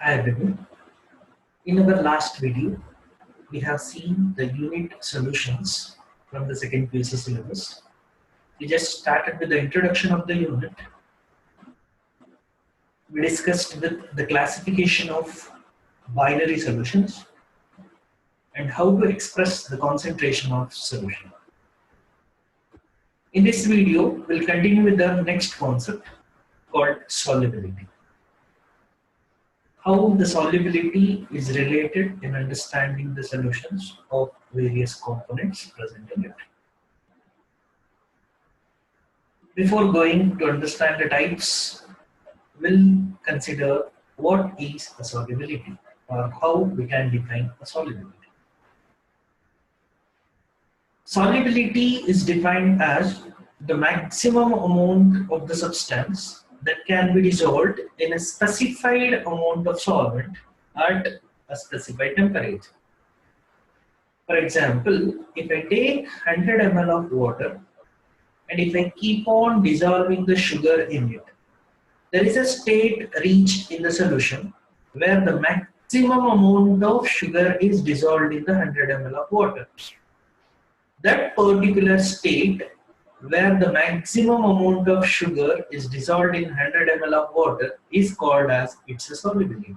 Hi everyone. In our last video, we have seen the unit solutions from the second PUC syllabus. We just started with the introduction of the unit. We discussed with the classification of binary solutions and how to express the concentration of solution. In this video, we'll continue with the next concept called solubility. How the solubility is related in understanding the solutions of various components present in it. Before going to understand the types, we'll consider what is a solubility or how we can define a solubility. Solubility is defined as the maximum amount of the substance that can be dissolved in a specified amount of solvent at a specified temperature. For example, if I take 100 ml of water and if I keep on dissolving the sugar in it, there is a state reached in the solution where the maximum amount of sugar is dissolved in the 100 ml of water. That particular state where the maximum amount of sugar is dissolved in 100 ml of water is called as its a solubility,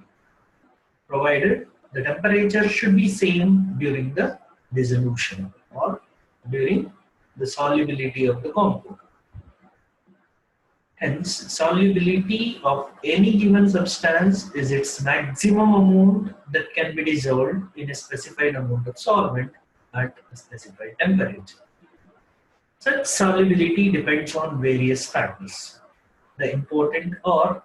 provided the temperature should be same during the dissolution or during the solubility of the compound. Hence, solubility of any given substance is its maximum amount that can be dissolved in a specified amount of solvent at a specified temperature. Such solubility depends on various factors. The important are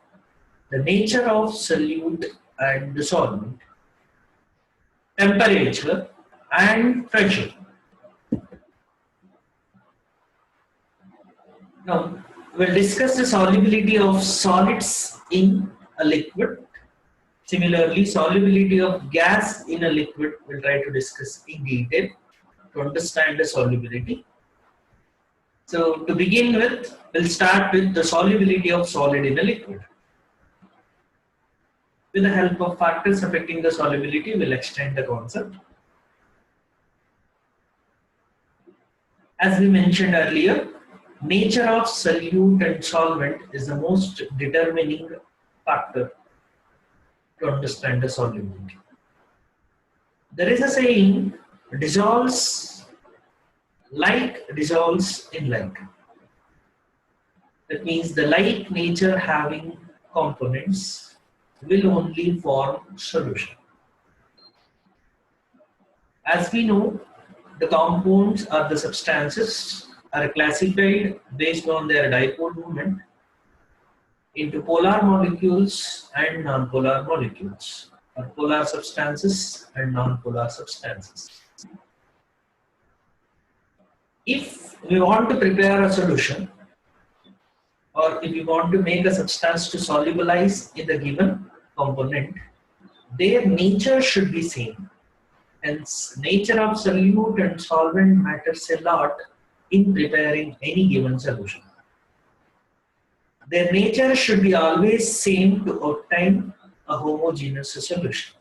the nature of solute and the solvent, temperature, and pressure. Now, we'll discuss the solubility of solids in a liquid. Similarly, solubility of gas in a liquid we'll try to discuss in detail to understand the solubility. So, to begin with, we'll start with the solubility of solid in a liquid. With the help of factors affecting the solubility, we'll extend the concept. As we mentioned earlier, nature of solute and solvent is the most determining factor to understand the solubility. There is a saying, dissolves in like. That means the like nature having components will only form solution. As we know, the compounds or the substances are classified based on their dipole moment into polar molecules and non-polar molecules, or polar substances and non-polar substances. If we want to prepare a solution, or if we want to make a substance to solubilize in the given component, their nature should be same. Hence, nature of solute and solvent matters a lot in preparing any given solution. Their nature should be always same to obtain a homogeneous solution.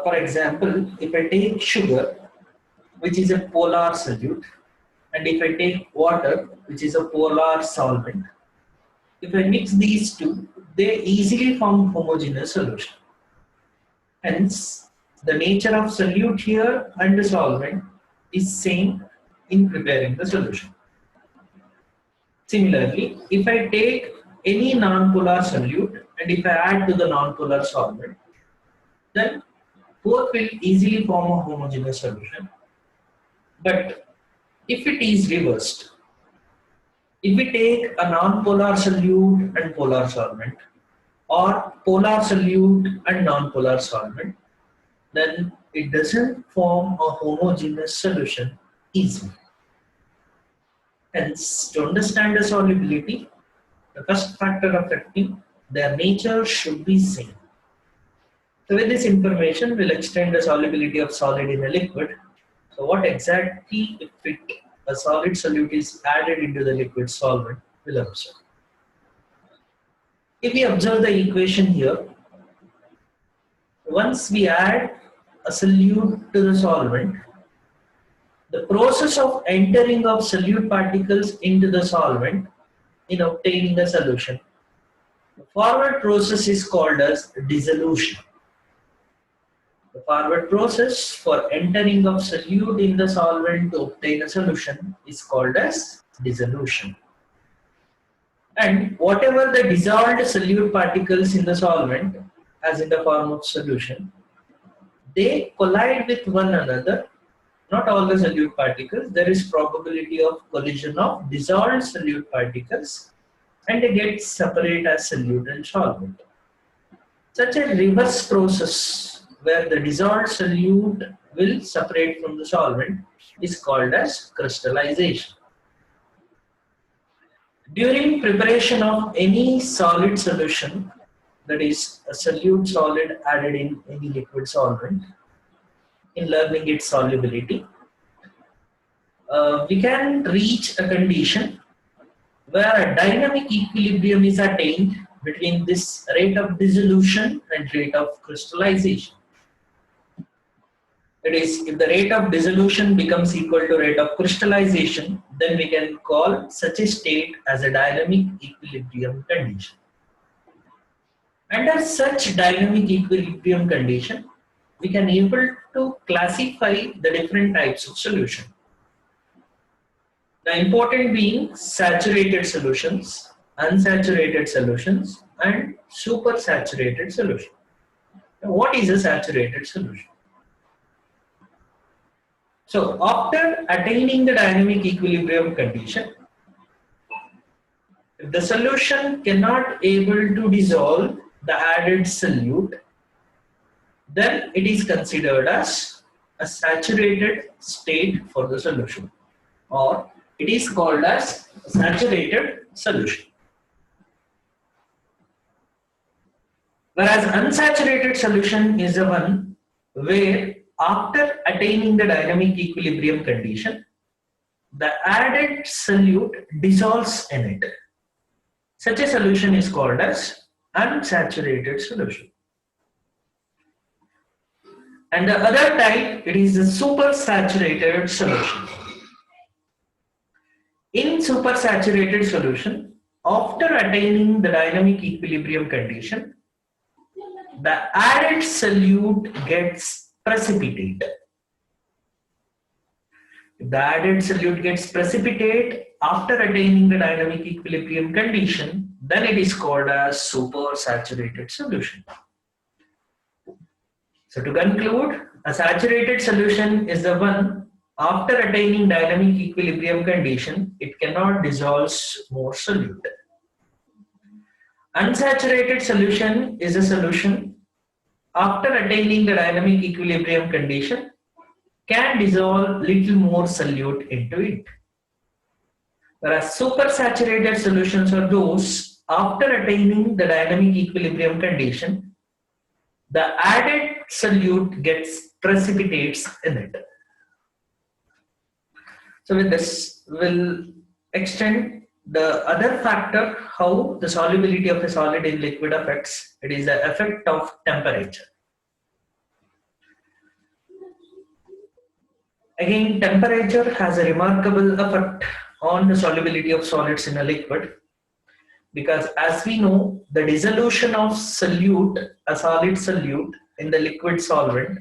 For example, if I take sugar, which is a polar solute, and if I take water, which is a polar solvent, if I mix these two, they easily form homogeneous solution. Hence, the nature of solute here and the solvent is same in preparing the solution. Similarly, if I take any non-polar solute and if I add to the non-polar solvent, then both will easily form a homogeneous solution. But if it is reversed, if we take a non-polar solute and polar solvent, or polar solute and non-polar solvent, then it doesn't form a homogeneous solution easily. Hence, to understand the solubility, the first factor affecting their nature should be same. So with this information, we'll extend the solubility of solid in a liquid. So what exactly if a solid solute is added into the liquid solvent, we'll observe. If we observe the equation here, once we add a solute to the solvent, the process of entering of solute particles into the solvent in obtaining a solution, the forward process is called as dissolution. The forward process for entering of solute in the solvent to obtain a solution is called as dissolution. And whatever the dissolved solute particles in the solvent, as in the form of solution, they collide with one another. Not all the solute particles, there is probability of collision of dissolved solute particles and they get separate as solute and solvent. Such a reverse process where the dissolved solute will separate from the solvent is called as crystallization. During preparation of any solid solution, that is a solute solid added in any liquid solvent, in learning its solubility, we can reach a condition where a dynamic equilibrium is attained between this rate of dissolution and rate of crystallization. That is, if the rate of dissolution becomes equal to rate of crystallization, then we can call such a state as a dynamic equilibrium condition. Under such dynamic equilibrium condition, we can able to classify the different types of solution. The important being saturated solutions, unsaturated solutions, and supersaturated solution. Now, what is a saturated solution? So after attaining the dynamic equilibrium condition, if the solution cannot able to dissolve the added solute, then it is considered as a saturated state for the solution, or it is called as a saturated solution. Whereas unsaturated solution is the one where after attaining the dynamic equilibrium condition, the added solute dissolves in it. Such a solution is called as unsaturated solution. And the other type, it is the supersaturated solution. In supersaturated solution, after attaining the dynamic equilibrium condition, the added solute gets precipitate. If the added solute gets precipitate after attaining the dynamic equilibrium condition, then it is called as supersaturated solution. So to conclude, a saturated solution is the one after attaining dynamic equilibrium condition, it cannot dissolve more solute. Unsaturated solution is a solution after attaining the dynamic equilibrium condition can dissolve little more solute into it. Whereas supersaturated solutions are those after attaining the dynamic equilibrium condition, the added solute gets precipitates in it. So with this, we'll extend the other factor, how the solubility of a solid in liquid affects. It is the effect of temperature. Again, temperature has a remarkable effect on the solubility of solids in a liquid, because as we know, the dissolution of solute, a solid solute in the liquid solvent,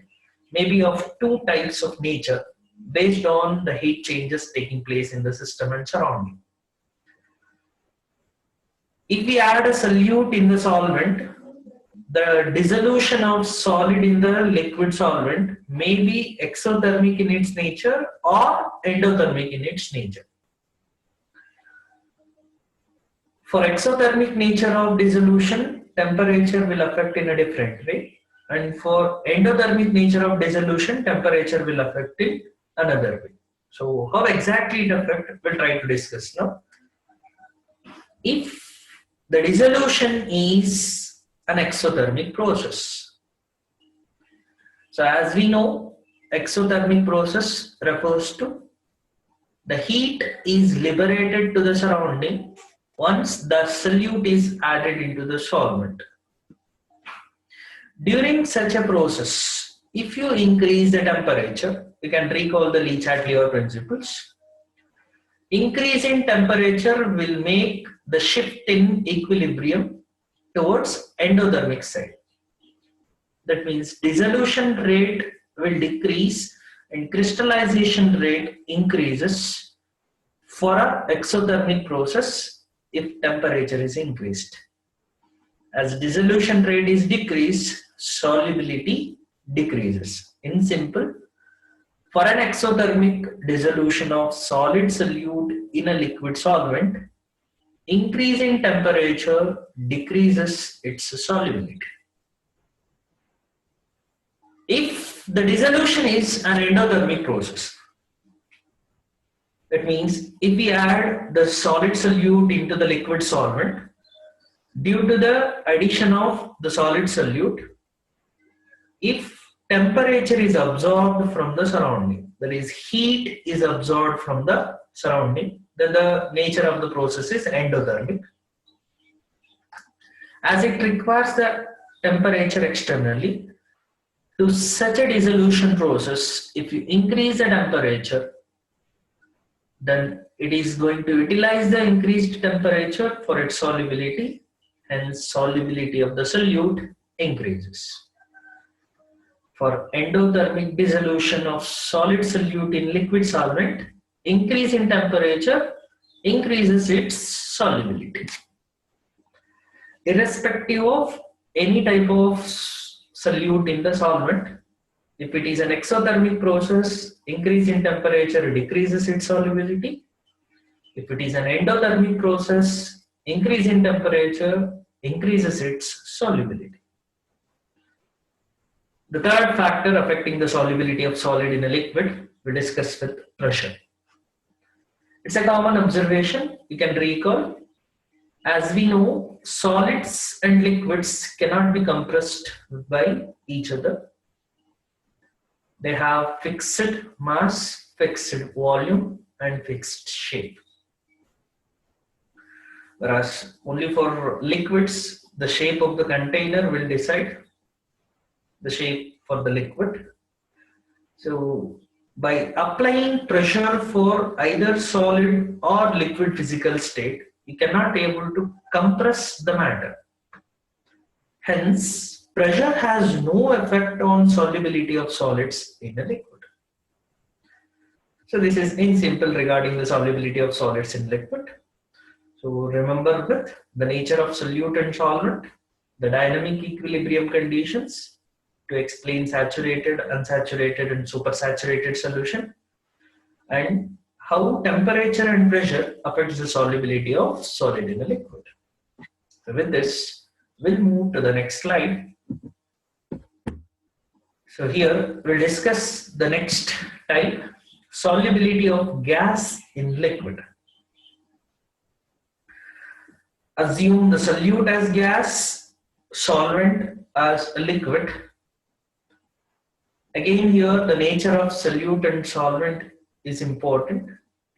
may be of two types of nature based on the heat changes taking place in the system and surrounding. If we add a solute in the solvent, the dissolution of solid in the liquid solvent may be exothermic in its nature or endothermic in its nature. For exothermic nature of dissolution, temperature will affect in a different way, and for endothermic nature of dissolution, temperature will affect in another way. So how exactly it affects, we'll try to discuss now. If the dissolution is an exothermic process, so as we know, exothermic process refers to the heat is liberated to the surrounding once the solute is added into the solvent. During such a process, if you increase the temperature, you can recall the Le Chatelier principles. Increase in temperature will make the shift in equilibrium towards endothermic side. That means dissolution rate will decrease and crystallization rate increases for an exothermic process if temperature is increased. As dissolution rate is decreased, solubility decreases. In simple, for an exothermic dissolution of solid solute in a liquid solvent, increasing temperature decreases its solubility. If the dissolution is an endothermic process, that means if we add the solid solute into the liquid solvent, due to the addition of the solid solute, if temperature is absorbed from the surrounding, that is heat is absorbed from the surrounding, then the nature of the process is endothermic. As it requires the temperature externally, to such a dissolution process, if you increase the temperature, then it is going to utilize the increased temperature for its solubility, and solubility of the solute increases. For endothermic dissolution of solid solute in liquid solvent, increase in temperature increases its solubility. Irrespective of any type of solute in the solvent, if it is an exothermic process, increase in temperature decreases its solubility. If it is an endothermic process, increase in temperature increases its solubility. The third factor affecting the solubility of solid in a liquid we discuss with pressure. It's a common observation you can recall. As we know, solids and liquids cannot be compressed by each other. They have fixed mass, fixed volume, and fixed shape. Whereas only for liquids, the shape of the container will decide the shape for the liquid. So by applying pressure for either solid or liquid physical state, you cannot be able to compress the matter. Hence, pressure has no effect on solubility of solids in a liquid. So this is in simple regarding the solubility of solids in liquid. So remember with the nature of solute and solvent, the dynamic equilibrium conditions to explain saturated, unsaturated and supersaturated solution, and how temperature and pressure affects the solubility of solid in a liquid. So with this, we'll move to the next slide. So here we'll discuss the next type, solubility of gas in liquid. Assume the solute as gas, solvent as a liquid. Again here the nature of solute and solvent is important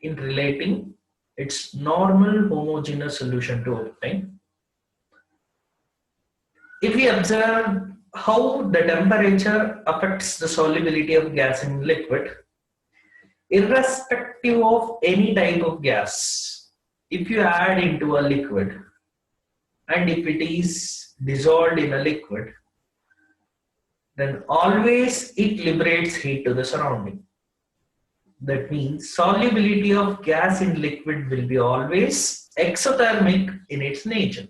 in relating its normal homogeneous solution to obtain. If we observe how the temperature affects the solubility of gas in liquid, irrespective of any type of gas, if you add into a liquid and if it is dissolved in a liquid, then always it liberates heat to the surrounding. That means solubility of gas in liquid will be always exothermic in its nature.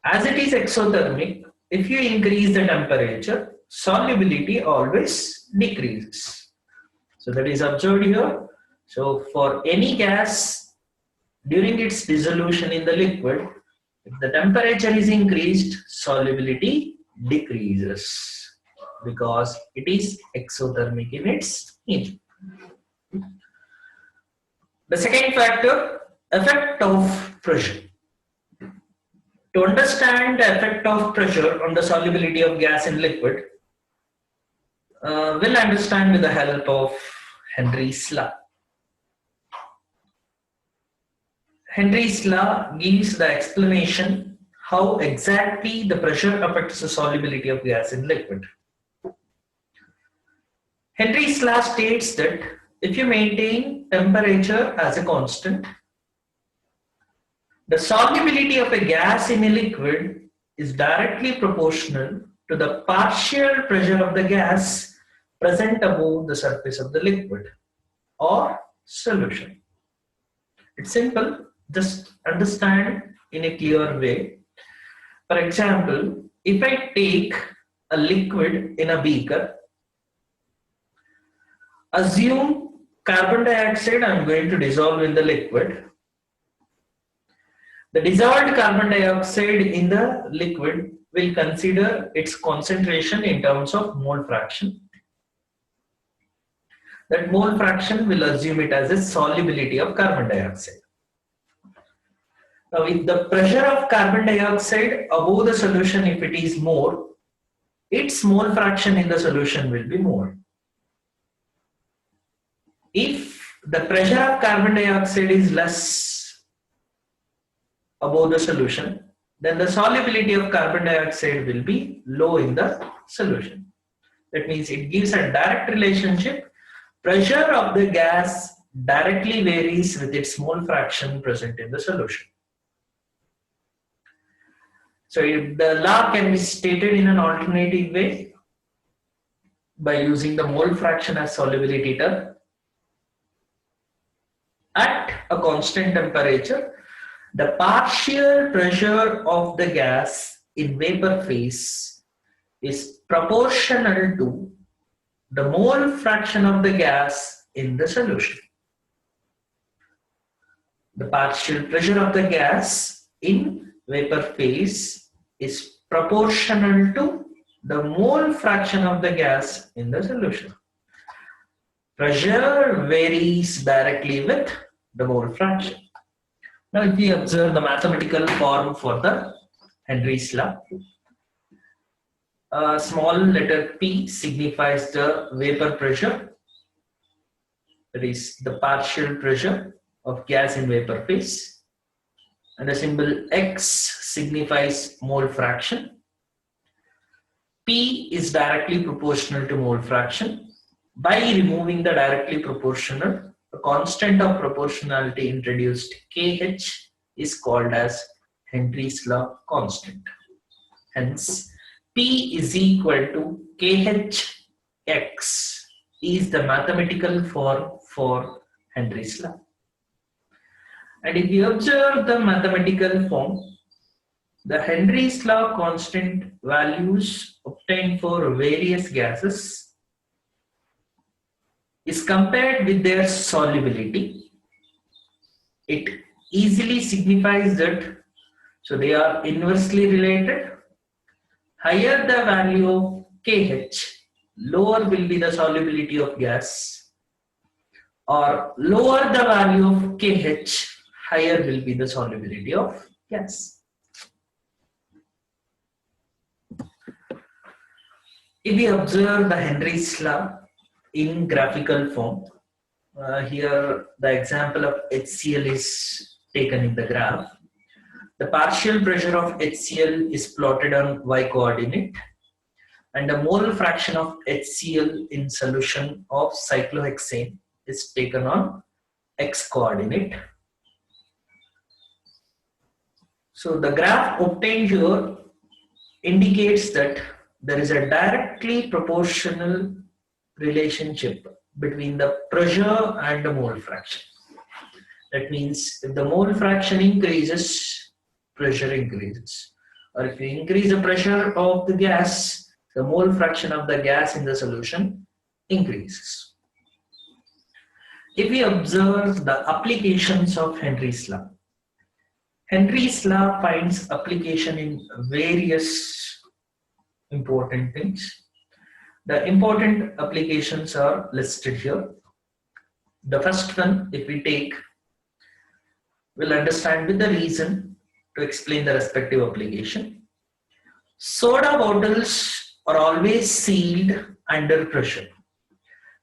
As it is exothermic, if you increase the temperature, solubility always decreases. So that is observed here. So for any gas, during its dissolution in the liquid, if the temperature is increased, solubility decreases because it is exothermic in its nature. The second factor, effect of pressure. To understand the effect of pressure on the solubility of gas in liquid, we'll understand with the help of Henry's law. Henry's law gives the explanation how exactly the pressure affects the solubility of gas in liquid. Henry's law states that if you maintain temperature as a constant, the solubility of a gas in a liquid is directly proportional to the partial pressure of the gas present above the surface of the liquid or solution. It's simple, just understand in a clear way. For example, if I take a liquid in a beaker, assume carbon dioxide I'm going to dissolve in the liquid. The dissolved carbon dioxide in the liquid will consider its concentration in terms of mole fraction. That mole fraction will assume it as a solubility of carbon dioxide. Now, if the pressure of carbon dioxide above the solution, if it is more, its mole fraction in the solution will be more. If the pressure of carbon dioxide is less above the solution, then the solubility of carbon dioxide will be low in the solution. That means it gives a direct relationship. Pressure of the gas directly varies with its mole fraction present in the solution. So the law can be stated in an alternative way by using the mole fraction as solubility term. At a constant temperature, the partial pressure of the gas in vapor phase is proportional to the mole fraction of the gas in the solution. The partial pressure of the gas in vapor phase is proportional to the mole fraction of the gas in the solution. Pressure varies directly with the mole fraction. Now, if we observe the mathematical form for the Henry's law, a small letter P signifies the vapor pressure, that is the partial pressure of gas in vapor phase, and the symbol X signifies mole fraction. P is directly proportional to mole fraction. By removing the directly proportional, the constant of proportionality introduced Kh is called as Henry's law constant. Hence, P is equal to Khx is the mathematical form for Henry's law. And if you observe the mathematical form, the Henry's law constant values obtained for various gases is compared with their solubility. It easily signifies that, so they are inversely related. Higher the value of Kh, lower will be the solubility of gas, or lower the value of Kh, higher will be the solubility of gas. If we observe the Henry's law in graphical form, here the example of HCl is taken in the graph. The partial pressure of HCl is plotted on y coordinate, and the mole fraction of HCl in solution of cyclohexane is taken on x coordinate. So the graph obtained here indicates that there is a directly proportional relationship between the pressure and the mole fraction. That means if the mole fraction increases, pressure increases. Or if you increase the pressure of the gas, the mole fraction of the gas in the solution increases. If we observe the applications of Henry's law, Henry's law finds application in various important things. The important applications are listed here. The first one, if we take, we'll understand with the reason to explain the respective application. Soda bottles are always sealed under pressure.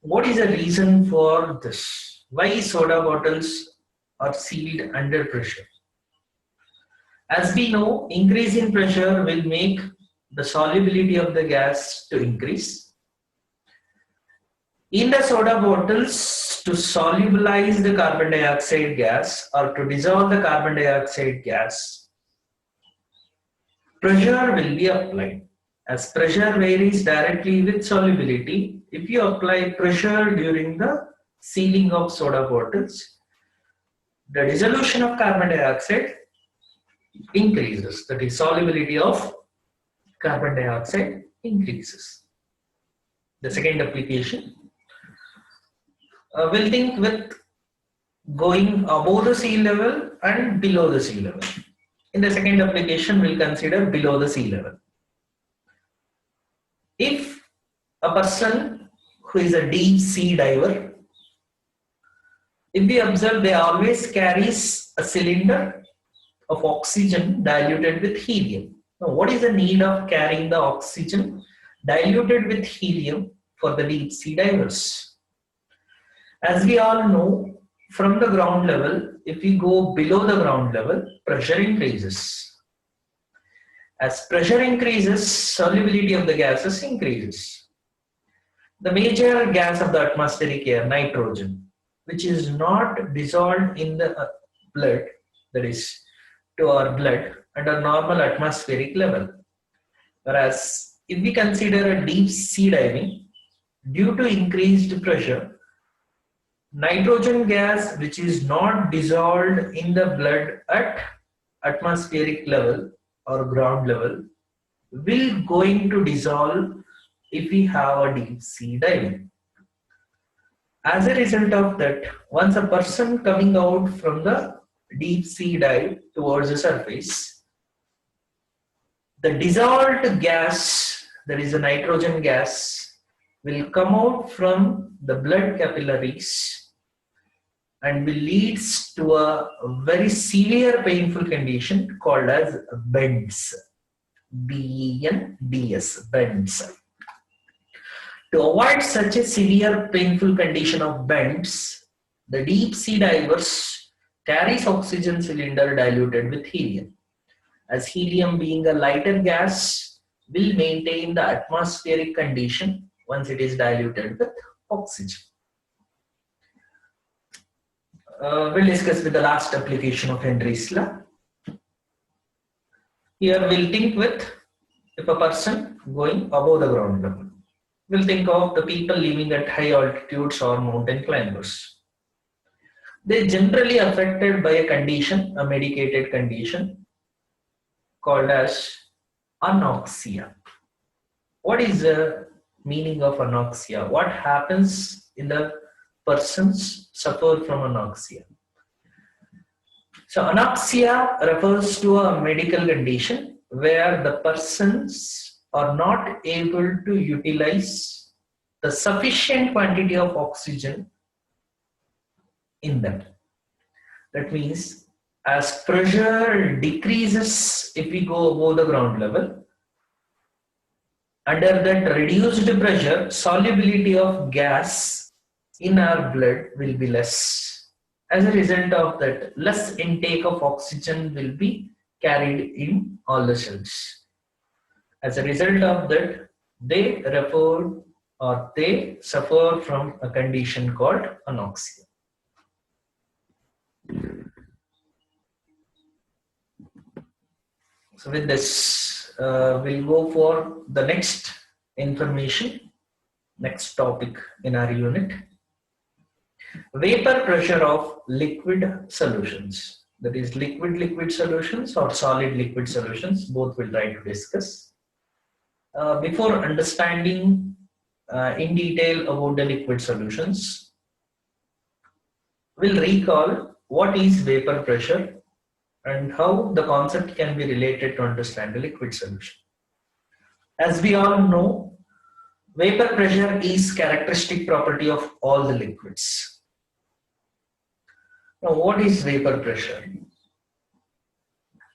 What is the reason for this? Why soda bottles or sealed under pressure. As we know, increase in pressure will make the solubility of the gas to increase. In the soda bottles, to solubilize the carbon dioxide gas or to dissolve the carbon dioxide gas, pressure will be applied. As pressure varies directly with solubility, if you apply pressure during the sealing of soda bottles, the dissolution of carbon dioxide increases. That is, solubility of carbon dioxide increases. The second application, we'll think with going above the sea level and below the sea level. In the second application, we'll consider below the sea level. If a person who is a deep sea diver, if we observe, they always carries a cylinder of oxygen diluted with helium. Now, what is the need of carrying the oxygen diluted with helium for the deep sea divers? As we all know, from the ground level, if we go below the ground level, pressure increases. As pressure increases, solubility of the gases increases. The major gas of the atmospheric air, nitrogen, which is not dissolved in the blood, that is to our blood, under normal atmospheric level. Whereas if we consider a deep sea diving, due to increased pressure, nitrogen gas, which is not dissolved in the blood at atmospheric level or ground level, will going to dissolve if we have a deep sea diving. As a result of that, once a person coming out from the deep sea dive towards the surface, the dissolved gas, that is the nitrogen gas, will come out from the blood capillaries and will leads to a very severe painful condition called as bends. B-E-N-D-S, bends. To avoid such a severe painful condition of bends, the deep sea divers carries oxygen cylinder diluted with helium. As helium being a lighter gas will maintain the atmospheric condition once it is diluted with oxygen. We'll discuss with the last application of Henry's law. Here we'll think with if a person going above the ground level. We'll think of the people living at high altitudes or mountain climbers. They're generally affected by a condition, a medicated condition called as anoxia. What is the meaning of anoxia? What happens in the persons suffer from anoxia? So anoxia refers to a medical condition where the persons are not able to utilize the sufficient quantity of oxygen in them. That means as pressure decreases if we go above the ground level, under that reduced pressure, solubility of gas in our blood will be less. As a result of that, less intake of oxygen will be carried in all the cells. As a result of that, they suffer from a condition called anoxia. So with this, we'll go for the next information, next topic in our unit. Vapor pressure of liquid solutions. That is liquid solutions or solid liquid solutions, both we'll try to discuss. Before understanding in detail about the liquid solutions, we'll recall what is vapor pressure and how the concept can be related to understand the liquid solution. As we all know, vapor pressure is characteristic property of all the liquids. Now, what is vapor pressure?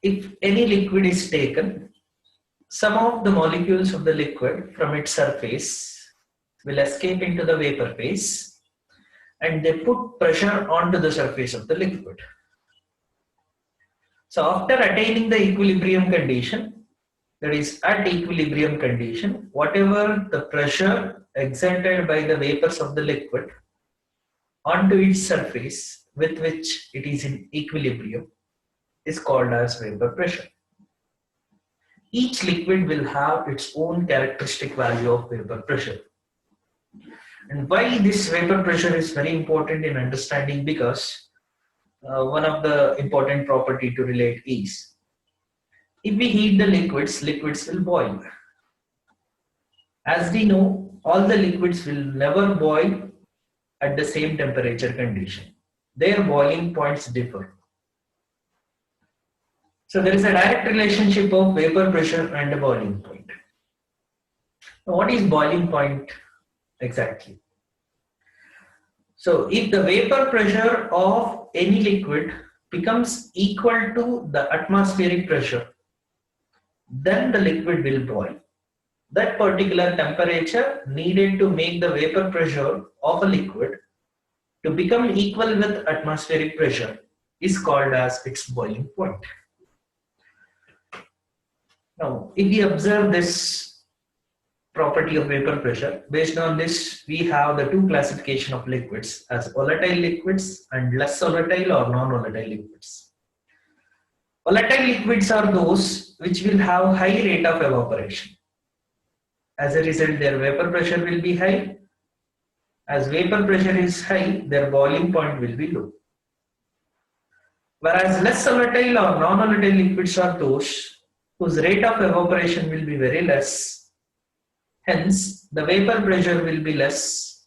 If any liquid is taken, some of the molecules of the liquid from its surface will escape into the vapor phase, and they put pressure onto the surface of the liquid. So after attaining the equilibrium condition, that is at equilibrium condition, whatever the pressure exerted by the vapors of the liquid onto its surface with which it is in equilibrium is called as vapor pressure. Each liquid will have its own characteristic value of vapor pressure. And why this vapor pressure is very important in understanding, because one of the important property to relate is, if we heat the liquids, liquids will boil. As we know, all the liquids will never boil at the same temperature condition. Their boiling points differ. So there is a direct relationship of vapor pressure and the boiling point. Now, what is boiling point exactly? So if the vapor pressure of any liquid becomes equal to the atmospheric pressure, then the liquid will boil. That particular temperature needed to make the vapor pressure of a liquid to become equal with atmospheric pressure is called as its boiling point. Now, if we observe this property of vapor pressure, based on this, we have the two classification of liquids as volatile liquids and less volatile or non-volatile liquids. Volatile liquids are those which will have high rate of evaporation. As a result, their vapor pressure will be high. As vapor pressure is high, their boiling point will be low. Whereas less volatile or non-volatile liquids are those whose rate of evaporation will be very less. Hence, the vapor pressure will be less.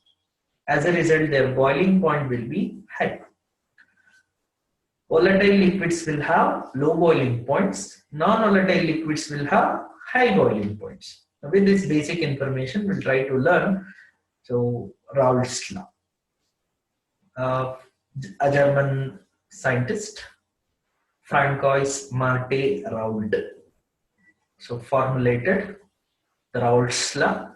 As a result, their boiling point will be high. Volatile liquids will have low boiling points. Non-volatile liquids will have high boiling points. Now, with this basic information, we'll try to learn. So, Raoult's law. A German scientist, Francois Martin Raoult, so formulated the Raoult's law,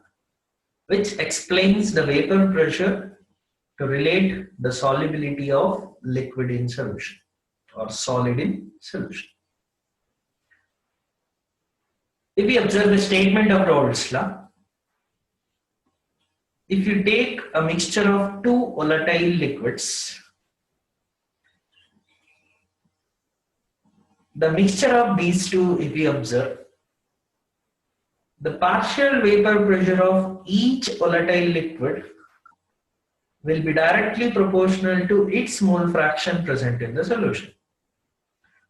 which explains the vapor pressure to relate the solubility of liquid in solution or solid in solution. If we observe the statement of Raoult's law, if you take a mixture of two volatile liquids, the mixture of these two, if we observe, the partial vapor pressure of each volatile liquid will be directly proportional to its mole fraction present in the solution.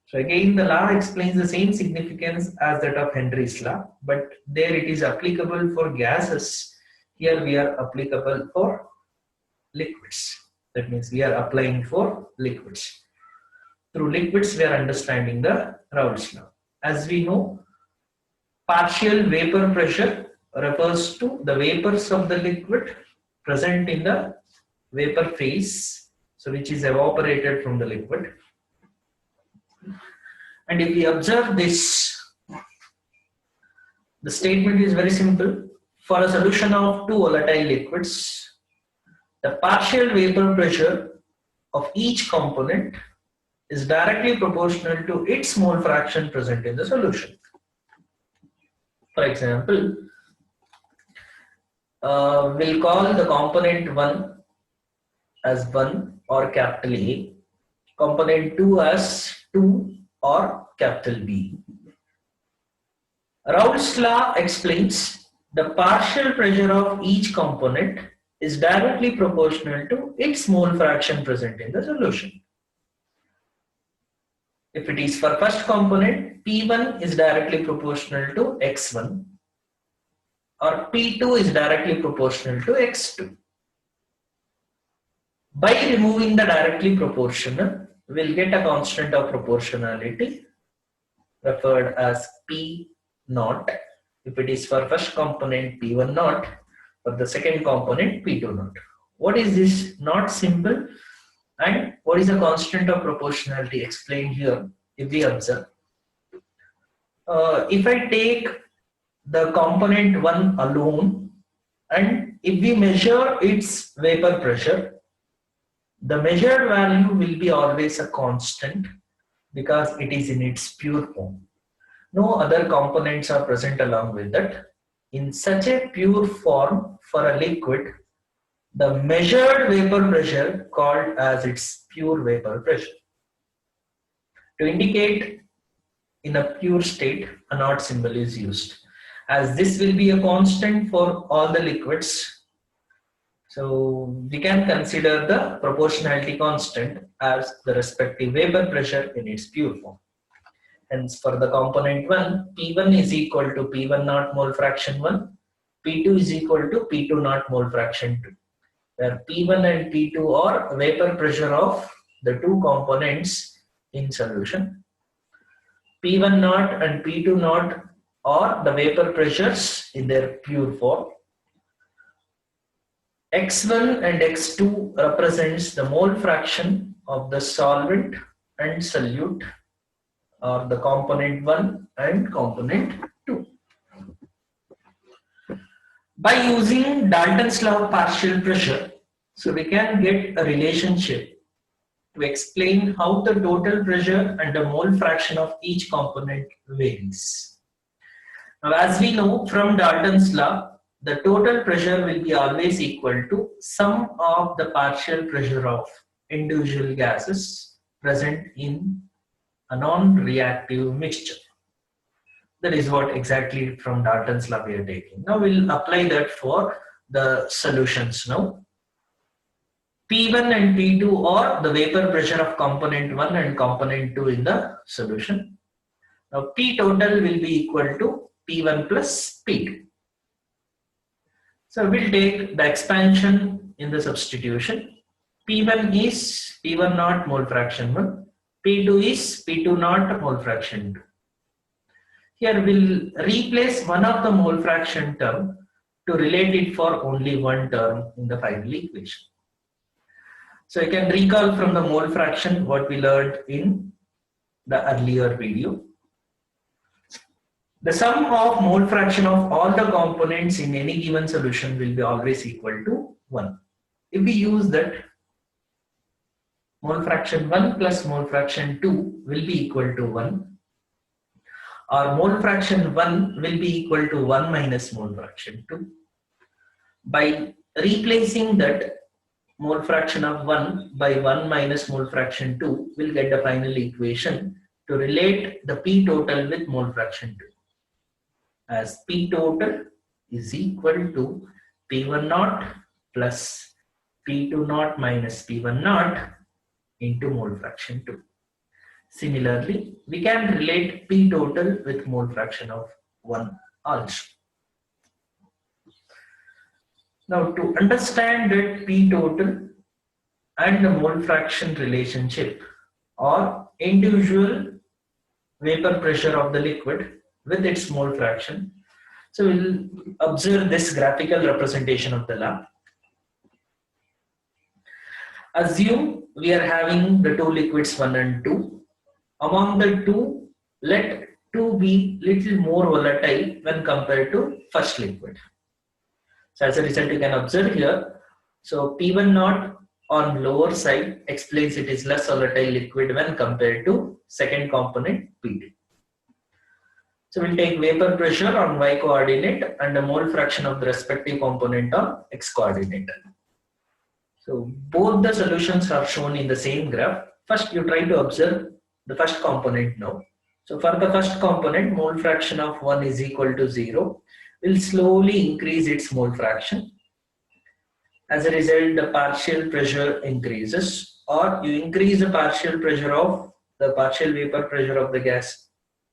So again, the law explains the same significance as that of Henry's law, but there it is applicable for gases. Here we are applicable for liquids. That means we are applying for liquids. Through liquids, we are understanding the Raoult's law. As we know, partial vapor pressure refers to the vapors of the liquid present in the vapor phase, so which is evaporated from the liquid. And if we observe this, the statement is very simple. For a solution of two volatile liquids, the partial vapor pressure of each component is directly proportional to its mole fraction present in the solution. For example, we'll call the component 1 as 1 or capital A, component 2 as 2 or capital B. Raoult's law explains the partial pressure of each component is directly proportional to its mole fraction present in the solution. If it is for first component, P1 is directly proportional to X1 or P2 is directly proportional to X2. By removing the directly proportional, we'll get a constant of proportionality referred as P naught. If it is for first component P1 naught, for the second component P2 naught. What is this naught symbol and what is the constant of proportionality explained here? If we observe, if I take the component 1 alone and if we measure its vapor pressure, The measured value will be always a constant because it is in its pure form. No other components are present along with it. In such a pure form for a liquid, the measured vapor pressure called as its pure vapor pressure. To indicate in a pure state, a naught symbol is used. As this will be a constant for all the liquids, so we can consider the proportionality constant as the respective vapor pressure in its pure form. Hence, for the component 1, P1 is equal to P1 naught mole fraction 1, P2 is equal to P2 naught mole fraction 2, where P1 and P2 are vapor pressure of the two components in solution. P1 naught and P2 naught are the vapor pressures in their pure form. X1 and X2 represents the mole fraction of the solvent and solute, or the component 1 and component 2. By using Dalton's law of partial pressure, so we can get a relationship to explain how the total pressure and the mole fraction of each component varies. Now, as we know from Dalton's law, the total pressure will be always equal to sum of the partial pressure of individual gases present in a non-reactive mixture. That is what exactly from Dalton's law we are taking. Now we'll apply that for the solutions now. P1 and P2 are the vapor pressure of component 1 and component 2 in the solution. Now P total will be equal to P1 plus P2. So we'll take the expansion in the substitution. P1 is P1 naught mole fraction 1. P2 is P2 naught mole fraction 2. Here we'll replace one of the mole fraction term to relate it for only one term in the final equation. So you can recall from the mole fraction what we learned in the earlier video. The sum of mole fraction of all the components in any given solution will be always equal to 1. If we use that, mole fraction 1 plus mole fraction 2 will be equal to 1, or mole fraction 1 will be equal to 1 minus mole fraction 2. By replacing that mole fraction of 1 by 1 minus mole fraction 2, we'll get the final equation to relate the P total with mole fraction 2. As P total is equal to P1 naught plus P2 naught minus P1 naught into mole fraction 2. Similarly, we can relate P total with mole fraction of 1 also. Now to understand that P total and the mole fraction relationship or individual vapor pressure of the liquid with its mole fraction, so we'll observe this graphical representation of the law. Assume we are having the two liquids 1 and 2. Among the two, let 2 be little more volatile when compared to first liquid. So as a result, you can observe here, so P1 naught on lower side explains it is less volatile liquid when compared to second component P2. So we'll take vapor pressure on y coordinate and the mole fraction of the respective component on x coordinate. So both the solutions are shown in the same graph. First you try to observe the first component now. So for the first component, mole fraction of 1 is equal to 0. We'll slowly increase its mole fraction. As a result, the partial pressure increases, or you increase the partial pressure of the partial vapor pressure of the gas,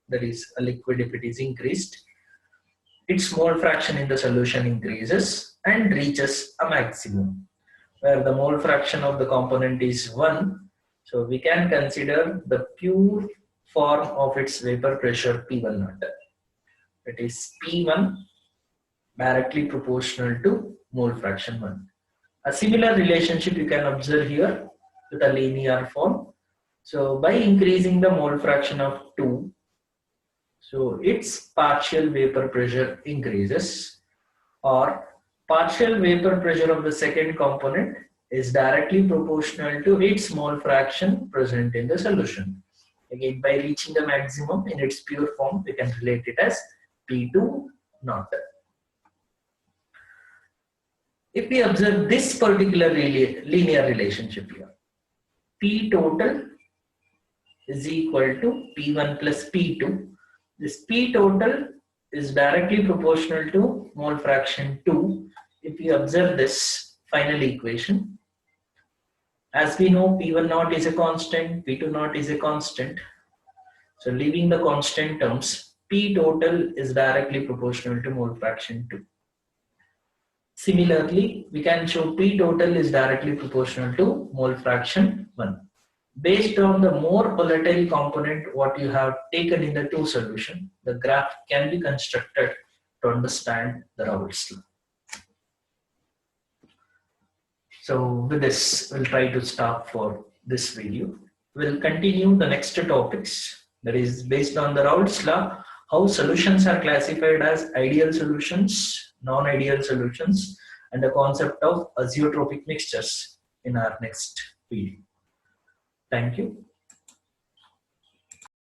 that is a liquid. If it is increased, its mole fraction in the solution increases and reaches a maximum, where the mole fraction of the component is 1. So we can consider the pure form of its vapor pressure P1 naught. It is P1 directly proportional to mole fraction 1. A similar relationship you can observe here with a linear form. So by increasing the mole fraction of 2, so its partial vapor pressure increases, or partial vapor pressure of the second component is directly proportional to its mole fraction present in the solution. Again, by reaching the maximum in its pure form, we can relate it as P2 naught. If we observe this particular linear relationship here, P total is equal to P1 plus P2. This P total is directly proportional to mole fraction 2. If we observe this final equation, as we know, P1 naught is a constant, P2 naught is a constant. So leaving the constant terms, P total is directly proportional to mole fraction 2. Similarly, we can show P total is directly proportional to mole fraction 1. Based on the more volatile component what you have taken in the two solution, the graph can be constructed to understand the Raoult's law. So with this, we'll try to stop for this video. We'll continue the next topics, that is based on the Raoult's law, how solutions are classified as ideal solutions, non-ideal solutions, and the concept of azeotropic mixtures in our next video. Thank you.